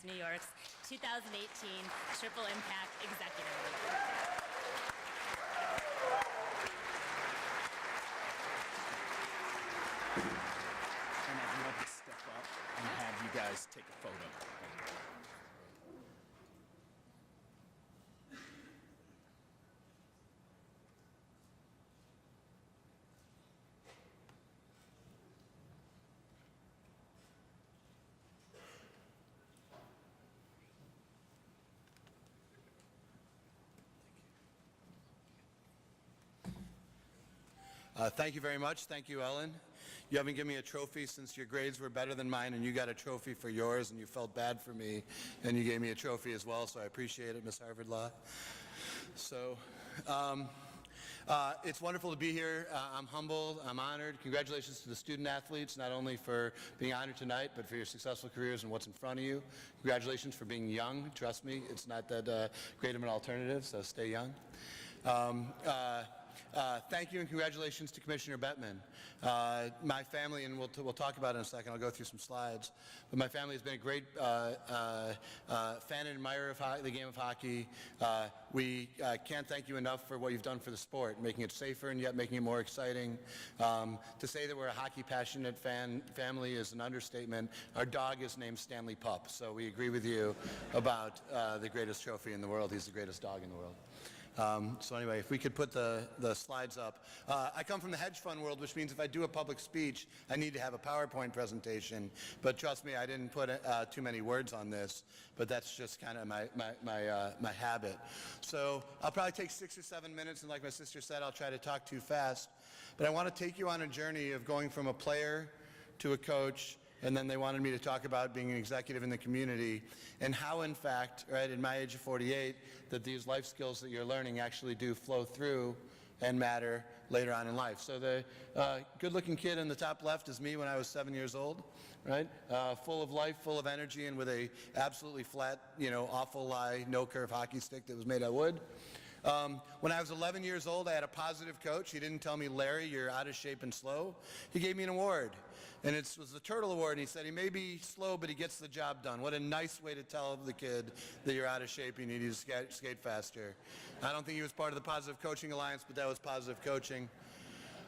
New York's 2018 Triple Impact Executive Award. And I'd love to step up and have you guys take a photo. Thank you very much. Thank you, Ellen. You haven't given me a trophy since your grades were better than mine, and you got a trophy for yours, and you felt bad for me, and you gave me a trophy as well, so I appreciate it, Miss Harvard Law. So, it's wonderful to be here. I'm humbled. I'm honored. Congratulations to the student athletes, not only for being honored tonight, but for your successful careers and what's in front of you. Congratulations for being young. Trust me, it's not that great of an alternative, so stay young. Thank you and congratulations to Commissioner Bettman. My family, and we'll talk about it in a second, I'll go through some slides, but my family has been a great fan and admirer of the game of hockey. We can't thank you enough for what you've done for the sport, making it safer and yet making it more exciting. To say that we're a hockey passionate family is an understatement. Our dog is named Stanley Pup, so we agree with you about the greatest trophy in the world. He's the greatest dog in the world. So anyway, if we could put the slides up. I come from the hedge fund world, which means if I do a public speech, I need to have a PowerPoint presentation. But trust me, I didn't put too many words on this, but that's just kind of my habit. So I'll probably take 6 or 7 minutes, and like my sister said, I'll try to talk too fast. But I want to take you on a journey of going from a player to a coach, and then they wanted me to talk about being an executive in the community and how, in fact, right, at my age of 48, that these life skills that you're learning actually do flow through and matter later on in life. So the good-looking kid in the top left is me when I was 7 years old, right? Full of life, full of energy, and with a absolutely flat, awful lie, no-curve hockey stick that was made out of wood. When I was 11 years old, I had a positive coach. He didn't tell me, Larry, you're out of shape and slow. He gave me an award, and it was the Turtle Award, and he said, he may be slow, but he gets the job done. What a nice way to tell the kid that you're out of shape, you need to skate faster. I don't think he was part of the Positive Coaching Alliance, but that was positive coaching.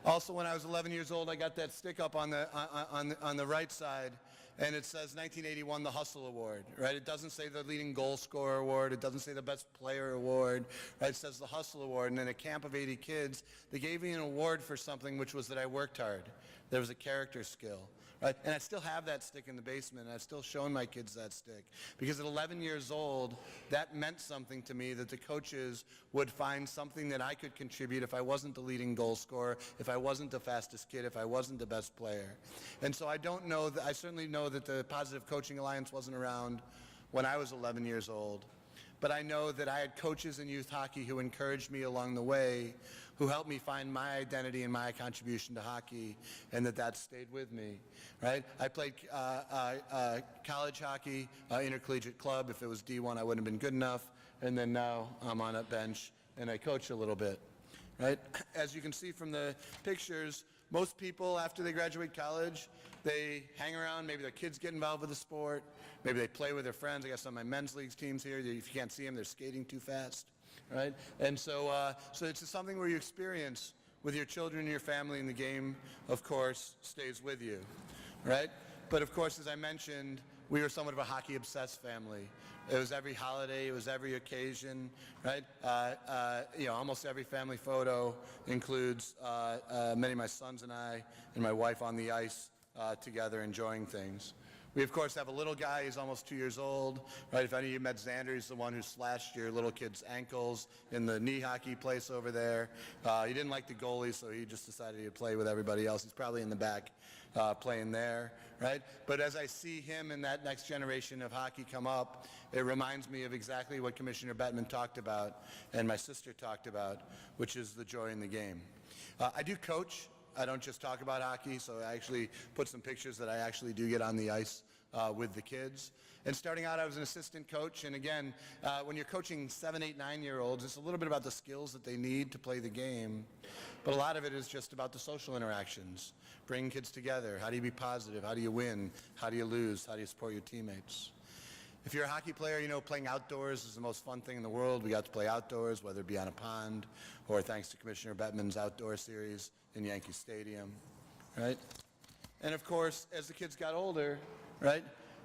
Also, when I was 11 years old, I got that stick up on the right side, and it says 1981, the Hustle Award, right? It doesn't say the leading goal scorer award. It doesn't say the best player award, right? It says the Hustle Award. And in a camp of 80 kids, they gave me an award for something, which was that I worked hard. There was a character skill, right? And I still have that stick in the basement, and I've still shown my kids that stick. Because at 11 years old, that meant something to me, that the coaches would find something that I could contribute if I wasn't the leading goal scorer, if I wasn't the fastest kid, if I wasn't the best player. And so I certainly know that the Positive Coaching Alliance wasn't around when I was 11 years old. But I know that I had coaches in youth hockey who encouraged me along the way, who helped me find my identity and my contribution to hockey, and that stayed with me, right? I played college hockey, intercollegiate club. If it was D1, I wouldn't have been good enough. And then now I'm on a bench, and I coach a little bit, right? As you can see from the pictures, most people, after they graduate college, they hang around, maybe their kids get involved with the sport, maybe they play with their friends. I got some of my men's leagues teams here. If you can't see them, they're skating too fast, right? And so it's just something where you experience with your children and your family, and the game, of course, stays with you, right? But of course, as I mentioned, we were somewhat of a hockey-obsessed family. It was every holiday, it was every occasion, right? Almost every family photo includes many of my sons and I and my wife on the ice together enjoying things. We, of course, have a little guy. He's almost 2 years old, right? If any of you met Xander, he's the one who slashed your little kid's ankles in the knee hockey place over there. He didn't like the goalie, so he just decided he'd play with everybody else. He's probably in the back playing there, right? But as I see him and that next generation of hockey come up, it reminds me of exactly what Commissioner Bettman talked about and my sister talked about, which is the joy in the game. I do coach. I don't just talk about hockey, so I actually put some pictures that I actually do get on the ice with the kids. And starting out, I was an assistant coach, and again, when you're coaching 7, 8, 9-year-olds, it's a little bit about the skills that they need to play the game, but a lot of it is just about the social interactions, bringing kids together. How do you be positive? How do you win? How do you lose? How do you support your teammates? If you're a hockey player, you know playing outdoors is the most fun thing in the world. We got to play outdoors, whether it be on a pond or thanks to Commissioner Bettman's outdoor series in Yankee Stadium, right? And of course, as the kids got older, right,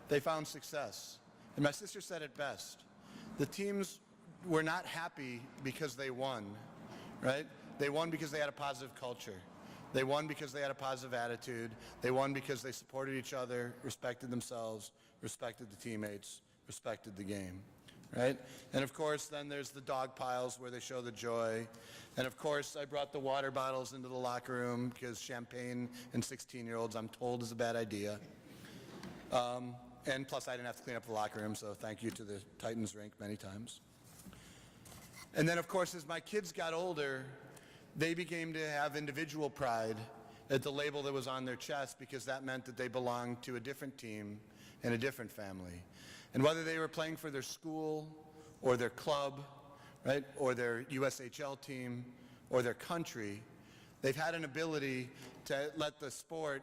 they found success. And my sister said it best. The teams were not happy because they won, right? They won because they had a positive culture. They won because they had a positive attitude. They won because they supported each other, respected themselves, respected the teammates, respected the game, right? And of course, then there's the dog piles where they show the joy. And of course, I brought the water bottles into the locker room because champagne and 16-year-olds, I'm told, is a bad idea. And plus, I didn't have to clean up the locker room, so thank you to the Titans rink many times. And then, of course, as my kids got older, they began to have individual pride at the label that was on their chest because that meant that they belonged to a different team and a different family. And whether they were playing for their school or their club, right, or their USHL team or their country, they've had an ability to let the sport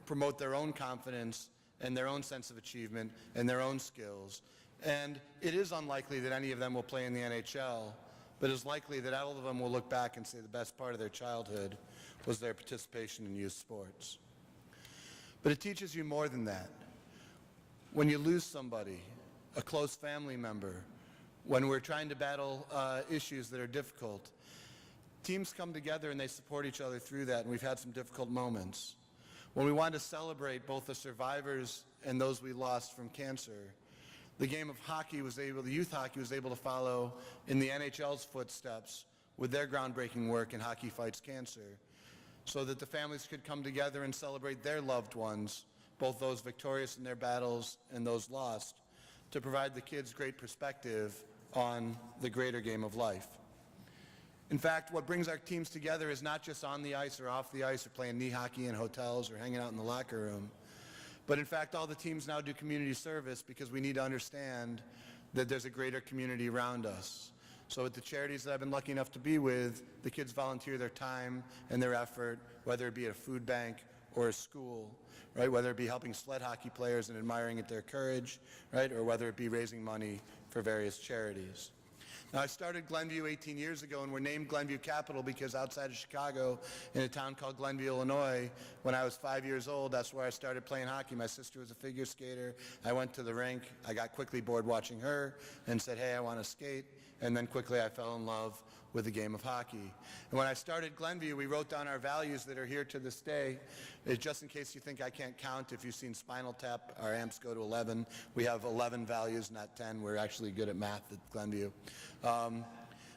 promote their own confidence and their own sense of achievement and their own skills. And it is unlikely that any of them will play in the NHL, but it's likely that all of them will look back and say the best part of their childhood was their participation in youth sports. But it teaches you more than that. When you lose somebody, a close family member, when we're trying to battle issues that are difficult, teams come together and they support each other through that, and we've had some difficult moments. When we want to celebrate both the survivors and those we lost from cancer, the game of hockey the youth hockey was able to follow in the NHL's footsteps with their groundbreaking work in Hockey Fights Cancer, so that the families could come together and celebrate their loved ones, both those victorious in their battles and those lost, to provide the kids great perspective on the greater game of life. In fact, what brings our teams together is not just on the ice or off the ice or playing knee hockey in hotels or hanging out in the locker room, but in fact, all the teams now do community service because we need to understand that there's a greater community around us. So at the charities that I've been lucky enough to be with, the kids volunteer their time and their effort, whether it be at a food bank or a school, right? Whether it be helping sled hockey players and admiring at their courage, right? Or whether it be raising money for various charities. Now, I started Glenview 18 years ago, and we're named Glenview Capital because outside of Chicago, in a town called Glenview, Illinois, when I was 5 years old, that's where I started playing hockey. My sister was a figure skater. I went to the rink. I got quickly bored watching her and said, hey, I want to skate. And then quickly I fell in love with the game of hockey. And when I started Glenview, we wrote down our values that are here to this day. Just in case you think I can't count, if you've seen Spinal Tap, our amps go to 11. We have 11 values, not 10. We're actually good at math at Glenview.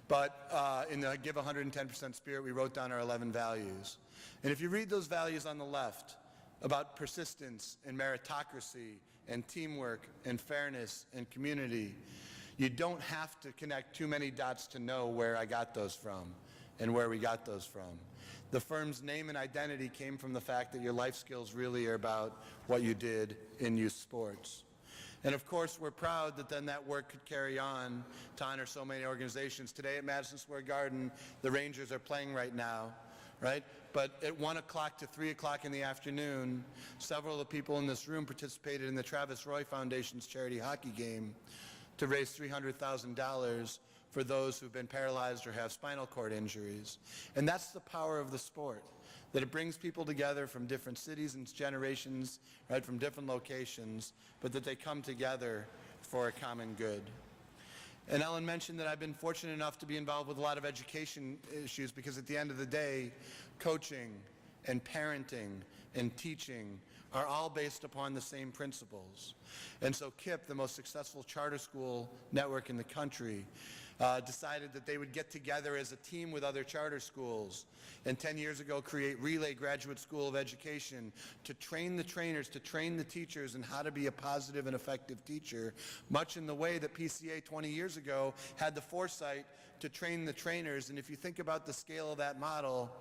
But in the Give 110% spirit, we wrote down our 11 values. And if you read those values on the left about persistence and meritocracy and teamwork and fairness and community, you don't have to connect too many dots to know where I got those from and where we got those from. The firm's name and identity came from the fact that your life skills really are about what you did in youth sports. And of course, we're proud that then that work could carry on to honor so many organizations. Today at Madison Square Garden, the Rangers are playing right now, right? But at 1 o'clock to 3 o'clock in the afternoon, several of the people in this room participated in the Travis Roy Foundation's charity hockey game to raise $300,000 for those who've been paralyzed or have spinal cord injuries. And that's the power of the sport, that it brings people together from different cities and generations, right, from different locations, but that they come together for a common good. And Ellen mentioned that I've been fortunate enough to be involved with a lot of education issues because at the end of the day, coaching and parenting and teaching are all based upon the same principles. And so KIPP, the most successful charter school network in the country, decided that they would get together as a team with other charter schools and 10 years ago create Relay Graduate School of Education to train the trainers, to train the teachers in how to be a positive and effective teacher, much in the way that PCA 20 years ago had the foresight to train the trainers. And if you think about the scale of that model,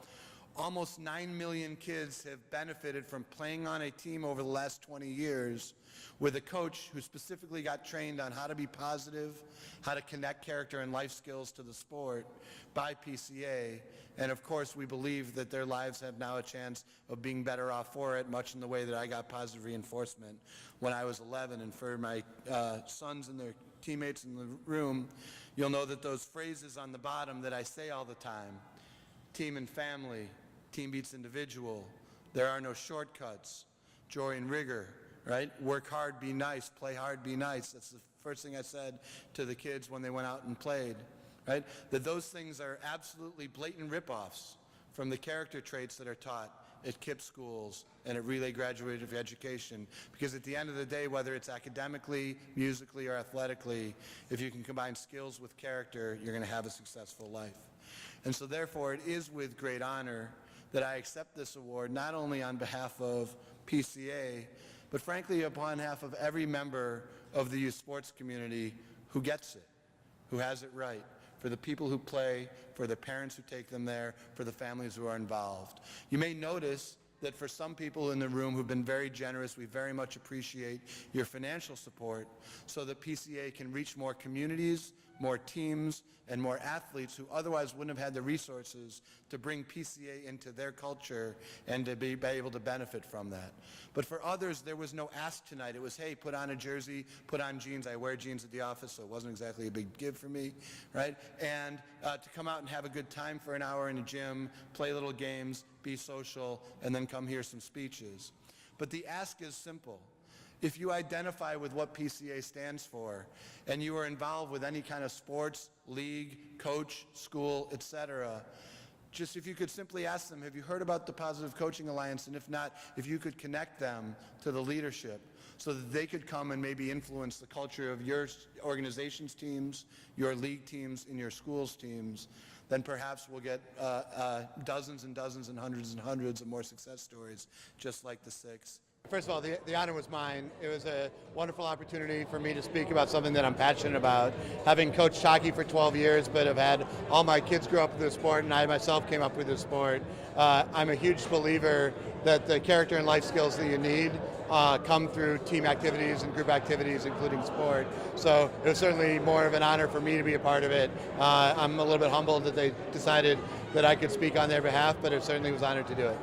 almost 9 million kids have benefited from playing on a team over the last 20 years with a coach who specifically got trained on how to be positive, how to connect character and life skills to the sport by PCA. And of course, we believe that their lives have now a chance of being better off for it, much in the way that I got positive reinforcement when I was 11. And for my sons and their teammates in the room, you'll know that those phrases on the bottom that I say all the time, team and family, team beats individual, there are no shortcuts, joy and rigor, right? Work hard, be nice, play hard, be nice. That's the first thing I said to the kids when they went out and played, right? That those things are absolutely blatant ripoffs from the character traits that are taught at KIPP schools and at Relay Graduate Education. Because at the end of the day, whether it's academically, musically, or athletically, if you can combine skills with character, you're going to have a successful life. And so therefore, it is with great honor that I accept this award, not only on behalf of PCA, but frankly upon behalf of every member of the youth sports community who gets it, who has it right, for the people who play, for the parents who take them there, for the families who are involved. You may notice that for some people in the room who've been very generous, we very much appreciate your financial support so that PCA can reach more communities, more teams, and more athletes who otherwise wouldn't have had the resources to bring PCA into their culture and to be able to benefit from that. But for others, there was no ask tonight. It was, hey, put on a jersey, put on jeans. I wear jeans at the office, so it wasn't exactly a big give for me, right? And to come out and have a good time for an hour in the gym, play little games, be social, and then come hear some speeches. But the ask is simple. If you identify with what PCA stands for and you are involved with any kind of sports, league, coach, school, etc., just if you could simply ask them, have you heard about the Positive Coaching Alliance? And if not, if you could connect them to the leadership so that they could come and maybe influence the culture of your organization's teams, your league teams, and your school's teams, then perhaps we'll get dozens and dozens and hundreds of more success stories just like the 6. First of all, the honor was mine. It was a wonderful opportunity for me to speak about something that I'm passionate about. Having coached hockey for 12 years, but have had all my kids grow up with the sport, and I myself came up with the sport. I'm a huge believer that the character and life skills that you need come through team activities and group activities, including sport. So it was certainly more of an honor for me to be a part of it. I'm a little bit humbled that they decided that I could speak on their behalf, but it certainly was honored to do it.